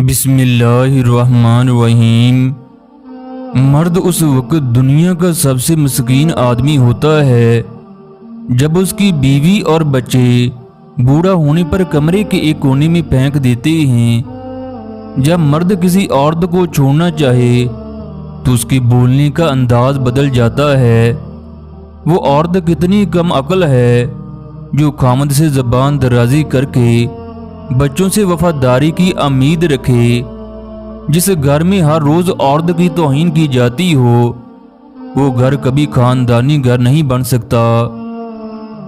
بسم اللہ الرحمن الرحیم۔ مرد اس وقت دنیا کا سب سے مسکین آدمی ہوتا ہے جب اس کی بیوی اور بچے بوڑھا ہونے پر کمرے کے ایک کونے میں پھینک دیتے ہیں۔ جب مرد کسی عورت کو چھوڑنا چاہے تو اس کے بولنے کا انداز بدل جاتا ہے۔ وہ عورت کتنی کم عقل ہے جو خامد سے زبان درازی کر کے بچوں سے وفاداری کی امید رکھے۔ جس گھر میں ہر روز عورت کی توہین کی جاتی ہو وہ گھر کبھی خاندانی گھر نہیں بن سکتا۔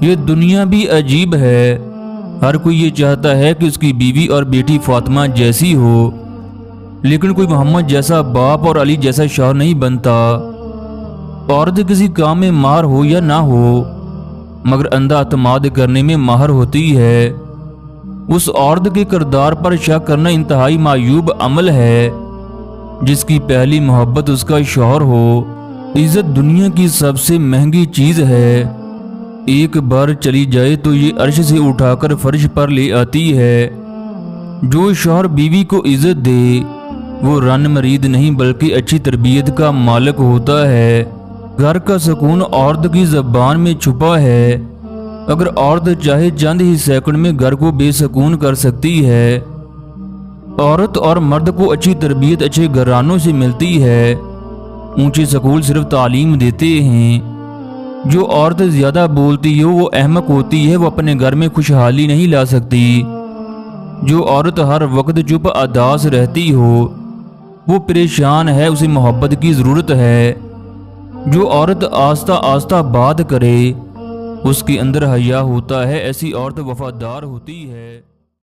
یہ دنیا بھی عجیب ہے، ہر کوئی یہ چاہتا ہے کہ اس کی بیوی اور بیٹی فاطمہ جیسی ہو، لیکن کوئی محمد جیسا باپ اور علی جیسا شوہر نہیں بنتا۔ عورت کسی کام میں ماہر ہو یا نہ ہو مگر اندھا اعتماد کرنے میں ماہر ہوتی ہے۔ اس عورت کے کردار پر شک کرنا انتہائی معیوب عمل ہے جس کی پہلی محبت اس کا شوہر ہو۔ عزت دنیا کی سب سے مہنگی چیز ہے، ایک بار چلی جائے تو یہ عرش سے اٹھا کر فرش پر لے آتی ہے۔ جو شوہر بیوی کو عزت دے وہ رن مرید نہیں بلکہ اچھی تربیت کا مالک ہوتا ہے۔ گھر کا سکون عورت کی زبان میں چھپا ہے، اگر عورت چاہے چند ہی سیکنڈ میں گھر کو بے سکون کر سکتی ہے۔ عورت اور مرد کو اچھی تربیت اچھے گھرانوں سے ملتی ہے، اونچے سکول صرف تعلیم دیتے ہیں۔ جو عورت زیادہ بولتی ہو وہ احمق ہوتی ہے، وہ اپنے گھر میں خوشحالی نہیں لا سکتی۔ جو عورت ہر وقت چپ اداس رہتی ہو وہ پریشان ہے، اسے محبت کی ضرورت ہے۔ جو عورت آہستہ آہستہ بات کرے اس کے اندر حیا ہوتا ہے، ایسی عورت وفادار ہوتی ہے۔